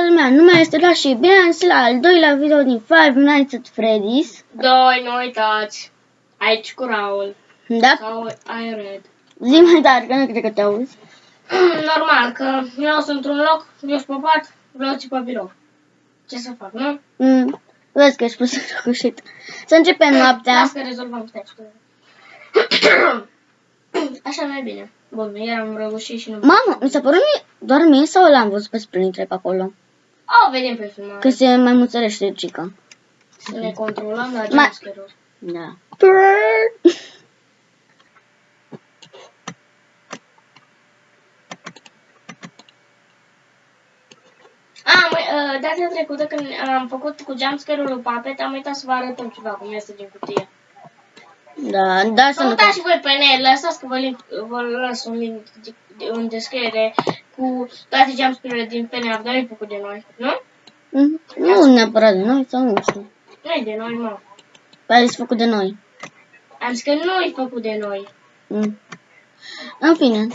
Lumea, numele este Raș și bine ați la al doilea video din Five Nights at Freddy's. Doi, nu uitați. Aici cu Raul. Da? Sau ai Red. Zi mai tare, că nu cred că te auzi. Normal, că eu sunt într-un loc, eu sunt pe pat, vreau pe birou. Ce să fac, nu? Vezi că ești pus răcușit. Să începem noaptea. Las că rezolvăm, stai. Așa mai bine. Bun, eram răgușit și nu... Mamă, mi s-a părut doar mie sau l-am văzut pe Sprintre pe acolo? O, vedem pe filmare. Că se mai muțărește Cica. Să ne controlăm la jumpscare-uri. Da. Data trecută când am făcut cu jumpscare-ul lui Puppet, am uitat să vă arătăm ceva, cum iese din cutie. Da, să nu... Uitați și voi pe net, lăsați că vă las un link în descriere cu toate jumpscare-urile din PNAF, dar nu-i făcut de noi, nu? Nu neapărat de noi, sau nu știu. Nu-i de noi, mă. Păi e făcut de noi. Am zis că nu-i făcut de noi. În fine.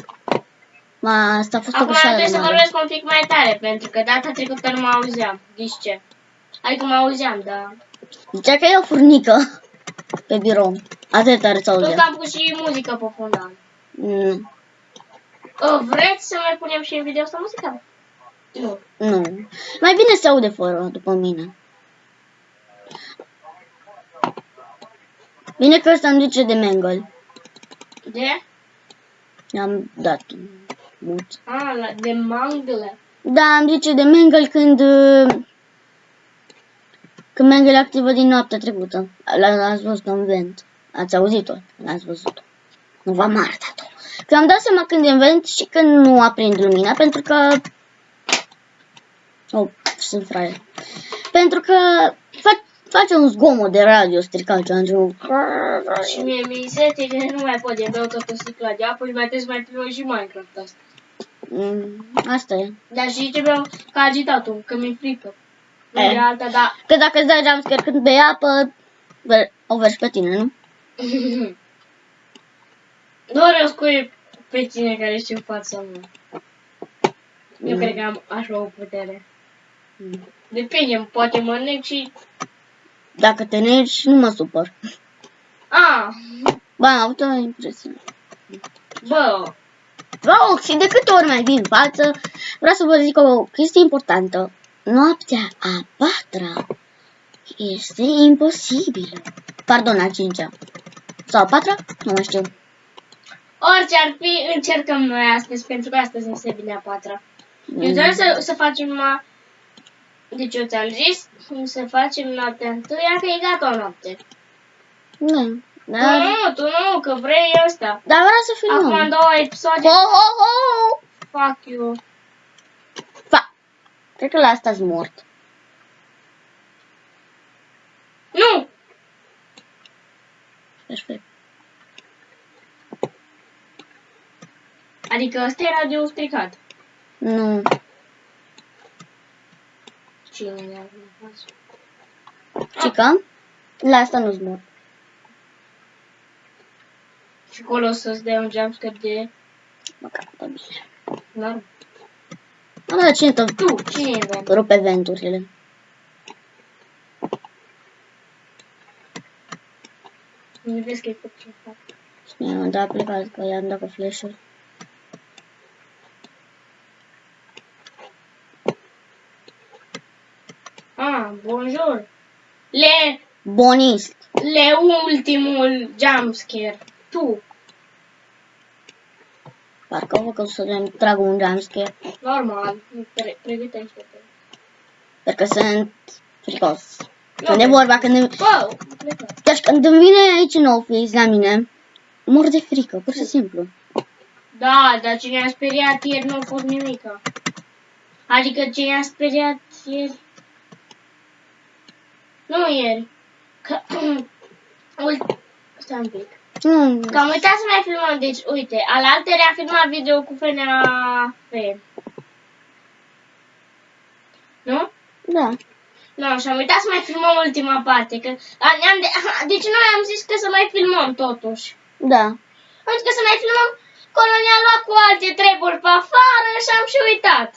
Asta a fost o Acum greșeală trebuie să mare. vorbesc un pic mai tare, pentru că data trecută nu mă auzeam. Ghiși ce? Adică mă auzeam, dar... Zicea că e o furnică pe birou. Atât tare ți Plus că auzea. am pus și muzică pe fundan. Nu. Vreți să mai punem și în video asta muzică? Nu. Nu. Mai bine se aude fără, după mine. Bine că ăsta îmi zice de Mangle. De? I-am dat mult. De Mangle. Da, îmi zice de Mangle când Mangle activă din noaptea trecută. L-ați văzut în vent. Ați auzit-o? L-ați văzut-o. Nu v-am arătat-o. Că am dat seama când e în vent și când nu aprind lumina, pentru că... Oh, sunt fraier. Pentru că face un zgomot de radio stricat, genul... Și mie mi se că nu mai pot, beau tot o sticlă de apă și mai trebuie să mai filmăm și Minecraft asta. Asta e. Dar și ce beau ca agitatul, că mi-e frică. Nu de alta, dar... Că dacă îți dai jumpscare când bei apă, o vezi pe tine, nu? Doar eu scuie pe tine care ești în fața mea. Eu cred că am așa o putere. Depinde, poate mă nec și... Dacă te negi, nu mă supăr. Ba, am avut o impresie. Bă! Și de câte ori mai vin în față, vreau să vă zic o chestie importantă. Noaptea a 4-a este imposibilă. Pardon, a 5-a. Sau a 4-a? Nu mai știu. Orice ar fi, încercăm noi astăzi, pentru că astăzi este bine a 4-a. Eu vreau să facem Deci eu ți-am zis să facem noaptea întâia, că e gata o noapte. Nu. Dar... Nu, tu nu, că vrei ăsta. Dar vreau să filmăm. Acum în 2 episoade... Ho! Fuck you. Cred că la asta-s mort. Nu! Perfect. Adică ăsta e radio stricat. Nu. Cine le-a văzut? Cica? La asta nu-s mort. Și acolo o să-ți dea un jumpscare de... Măcar pe bine. Normal. Dar cine te Tu, cine e vent? rupe venturile? Nu vezi că e făcut ce fac. Mi-am dat plecat că i-am dat cu flash-uri. Bonjour. Bonist. Ultimul jumpscare. Tu. Parcă au făcut să-mi trag un jumpscare. Normal. Pregătește-te. Pentru că sunt fricos. Când e vorba, deci când îmi vine aici în office la mine, mor de frică, pur și simplu. Da, dar ce ne-a speriat ieri nu a fost nimica. Adică ce ne-a speriat ieri... Nu ieri. Că... Stai un pic. Că am uitat să mai filmăm, deci uite, alaltere am filmat video cu FNAF. Nu? Da. Nu, și am uitat să mai filmăm ultima parte, că deci noi am zis că să mai filmăm totuși. Da. Am zis că să mai filmăm, colonia a luat cu alte treburi pe afară și am și uitat.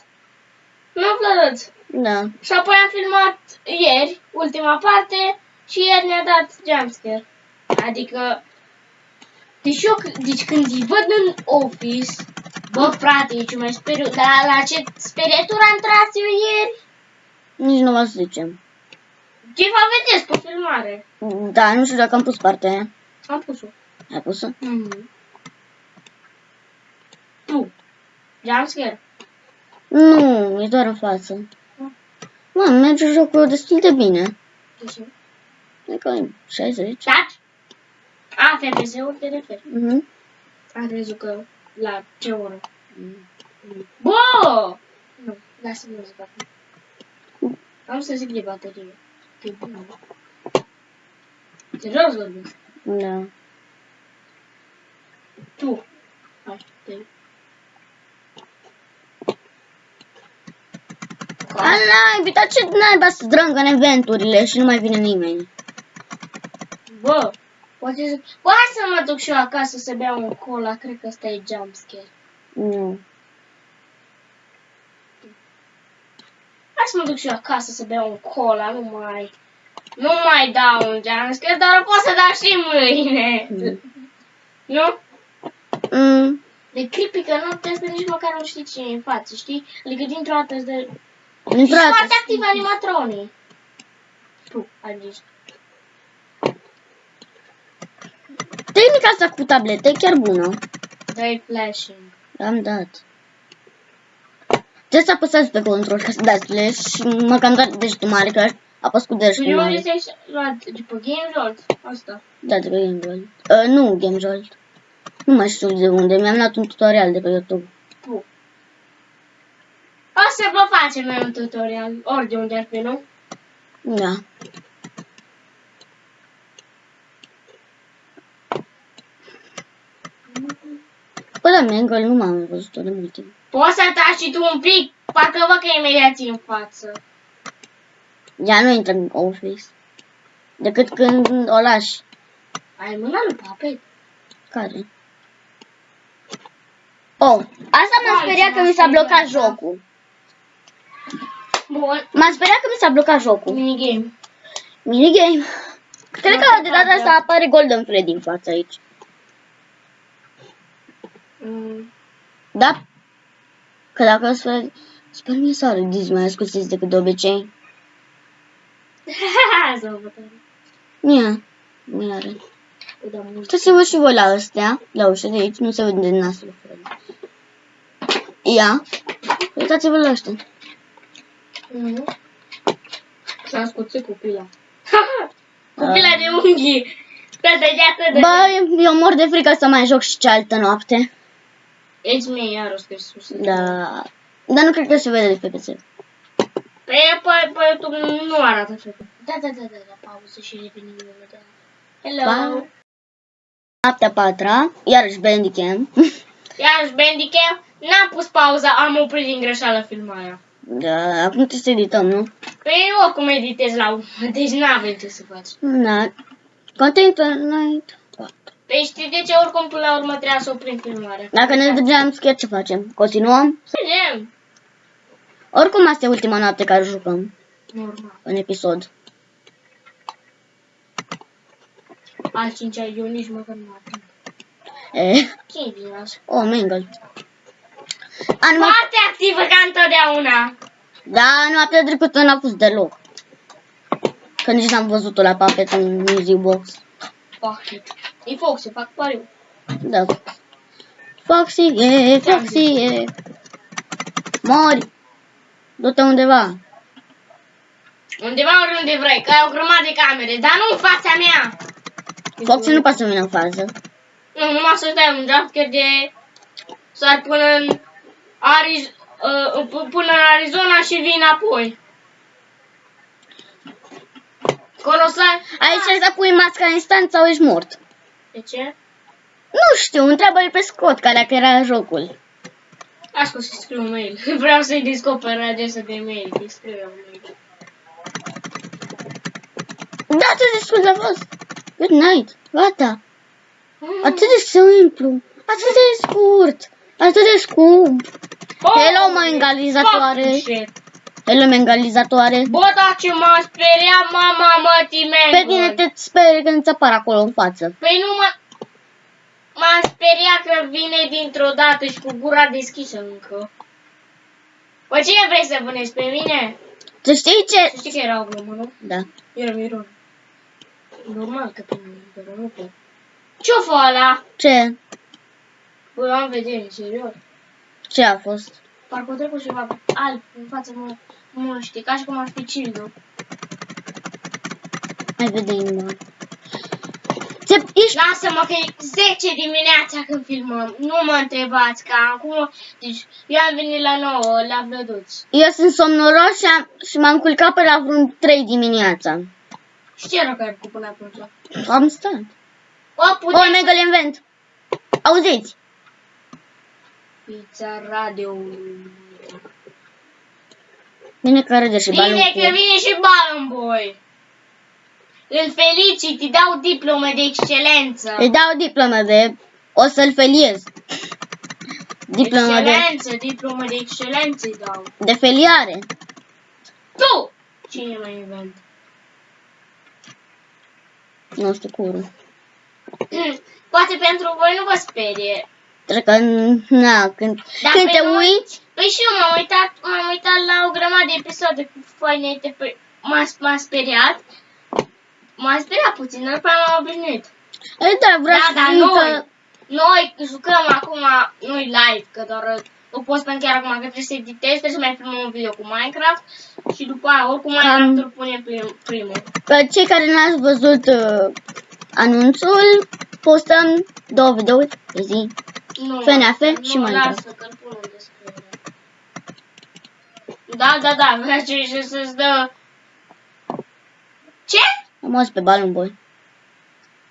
Nu, Florăț? Da. Și apoi am filmat ieri, ultima parte, și ieri ne-a dat jumpscare. Adică, deci când îi văd în office, bă, frate, ce mai speriu, dar la ce sperietură am tras eu ieri? Nici nu vă zicem. Ce vă vedeți pe filmare? Da, nu știu dacă am pus partea aia. Am pus-o. Ai pus-o? Tu. Jumpscare? Nu, e doar în față. Mă, merge jocul destul de bine. De ce? Adică 60. Taci? A, FPS-ul te referi. Mhm. Am crezut că la ce oră? Bă! Nu, lasă-mă zic acum. Am să zic de baterie. Că e bună. Serios vorbesc. Da. Tu. Hai, te-ai. Naibii, dar ce naiba să drângă în eventurile și nu mai vine nimeni? Bă, poate să... Bă, hai să mă duc și eu acasă să beau un cola. Cred că ăsta e jumpscare. Nu. Hai să mă duc și eu acasă să beau un cola. Nu mai dau un jumpscare, dar o pot să dau și mâine. Nu? De creepy că nu trebuie nici măcar nu știi cine e în față, știi? Adică dintr-o dată îți dă... Dintr-o Și dată. foarte activ animatronii. Tu, ai zis. Tehnica asta cu tablete e chiar bună. Dai flashing. Am dat. Trebuie să apăsați pe control ca să dați flash și mă cam dat degetul mare, că apăs cu Tu degetul de unde mare. ți-ai luat? După Game Jolt? Asta. Da, de pe Game Jolt. Nu Game Jolt. Nu mai știu de unde. Mi-am luat un tutorial de pe YouTube. Tu. O să vă facem noi un tutorial. Ori de unde ar fi, nu? Da. Bă, da, Mangle nu m-am văzut-o de mult timp. Poți să taci și tu un pic? Parcă văd că imediat ții în față. Ea nu intră în office. Decât când o lași. Ai mâna lui Papet? Care? Oh, asta m-a speriat că mi s-a blocat jocul. Bun. M-a speriat că mi s-a blocat jocul. Minigame. Minigame. Cred că de data asta apare Golden Freddy în față aici. Da? Că dacă sper mie să are dizi mai ascuțiți decât de obicei. Să vă văd. Ia, nu are. Da, mult. Trebuie să vă și voi la astea, la ușa de aici, nu se vede nasul Freddy. Ia, uitați-vă la ăștia. S-a scuțit copila. Copila de unghii. Bă, eu mor de frică să mai joc și cealaltă noapte. Ești mie iar o scris sus. Da. Dar nu cred că se vede de pe PC. Pe YouTube nu arată așa. Da, pauză și revenim imediat. Hello. Noaptea 4-a, iarăși Bandicam. Iarăși Bandicam, n-am pus pauza, am oprit din greșeală filmarea. Da, acum trebuie să edităm, nu? Păi oricum editez la urmă, deci n-avem ce să faci. Da. Content night. Păi știi de ce oricum până la urmă trebuia să oprim filmarea. Dacă ne dădeam sketch, ce facem? Continuăm? Să vedem. Oricum asta e ultima noapte care jucăm Normal. în episod. Al 5-a, eu nici măcar nu am. Cine vine așa? Oh, Mangle. Foarte activă ca întotdeauna. Da, noaptea trecută n-a fost deloc. Că nici n-am văzut-o la Puppet în Music Box. Pocket. E foc, se fac pariu. Da. Foxy, e, Foxy, e. Mori. Du-te undeva. Undeva oriunde vrei, că ai o grămadă de camere, dar nu în fața mea. Foxy nu poate să vină în fază. Nu, numai să-ți dai un jumpscare de... Sar până în... până în Arizona și vin apoi. Colosal. Aici ai să pui masca instant sau ești mort. De ce? Nu știu, întreabă-l pe Scott, ca dacă era jocul. Așa că să-i scriu un mail. Vreau să-i descoper adresa de mail. Îi scriu eu un mail. Da, atât de scurt a fost. Good night. Gata. Atât de simplu. Atât de scurt. Atât de scump. Hello, mă, egalizatoare. Hello, megalizatoare. Bă, da, ce m-a speriat mama mătii Pe tine te speri când ți apar acolo în față. Păi nu m-a speriat că vine dintr-o dată și cu gura deschisă încă. Bă, cine vrei să vânezi pe mine? Să știi ce... Să știi că era o glumă, nu? Da. Era miron. Normal că pe mine, dar nu pot. Ce-o fă ăla? Ce? Bă, am vedere, serios. Ce a fost? Parcă o trecut ceva alb în fața mă știi, ca și cum ar fi Cildo. Hai vedem inima. Ești... Lasă-mă că e 10 dimineața când filmăm. Nu mă întrebați că acum... Deci eu am venit la 9, la Vlăduț. Eu sunt somnoros și m-am culcat pe la vreun 3 dimineața. Și ce era care cu până atunci? Am stat. O, putem... O, mega invent. Auziți? Pizza radio. Bine că râde și balul Bine că vine și Balloon Boy. Îl felicit, îi dau diplome de excelență. Îi dau diplomă de... O să-l feliez. Diplomă Diplomă de excelență îi dau. de feliare. Tu! Cine mai invent? Nu știu cum. Poate pentru voi nu vă sperie. Cred că, na, când te uiți... Păi și eu m-am uitat la o grămadă de episoade cu Foinete, m-a speriat. M-a speriat puțin, dar după aia m-am obișnuit. Da, vreau să zic că... Noi jucăm acum, nu live, că doar o postăm chiar acum, că trebuie să editez, trebuie să mai filmăm un video cu Minecraft și după aia, oricum Minecraft-ul pune primul. Că cei care n-ați văzut anunțul, postăm 2 videouri pe zi. FNAF și Minecraft. Lasă, că-l pun în descriere. Da, vrea ce să-ți dă... Ce? Am auzit pe Balloon Boy.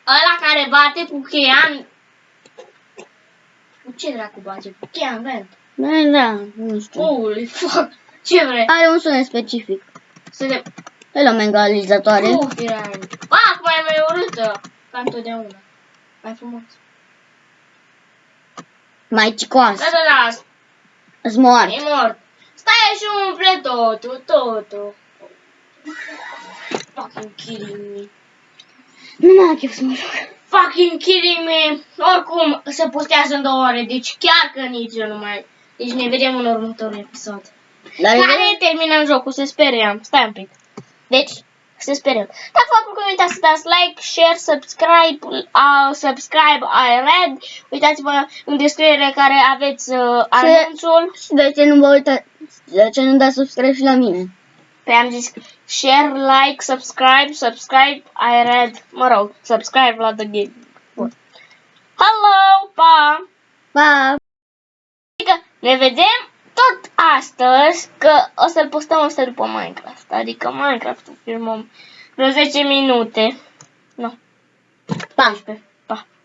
Ăla care bate cu cheia. Cu ce dracu bate? Cu cheia în vent. Da, nu știu. Holy fuck! Ce vrei? Are un sunet specific. Să te... Hello, megalizatoare. Acum e mai urâtă. Ca întotdeauna. Mai frumos. Mai cicoasă. Da. Îți mort. E mort. Stai și umple totul. Fucking kidding me. Nu mai am chef să mă joc. Fucking kidding me. Oricum, se postează în 2 ore, deci chiar că nici eu nu mai... Deci ne vedem în următorul episod. Care terminăm jocul, se speriam. Stai un pic. Deci, se sperăm. Dacă v-a plăcut, uitați să dați like, share, subscribe, I read. Uitați-vă în descriere care aveți anunțul. Și de ce nu vă uitați? De ce nu dați subscribe și la mine? Păi am zis share, like, subscribe, I read. Mă rog, subscribe la The Game. Bun. Hello, pa! Pa! Adică ne vedem tot astăzi, că o să-l postăm asta după Minecraft. Adică Minecraft-ul filmăm vreo 10 minute. Nu. 14. Pa!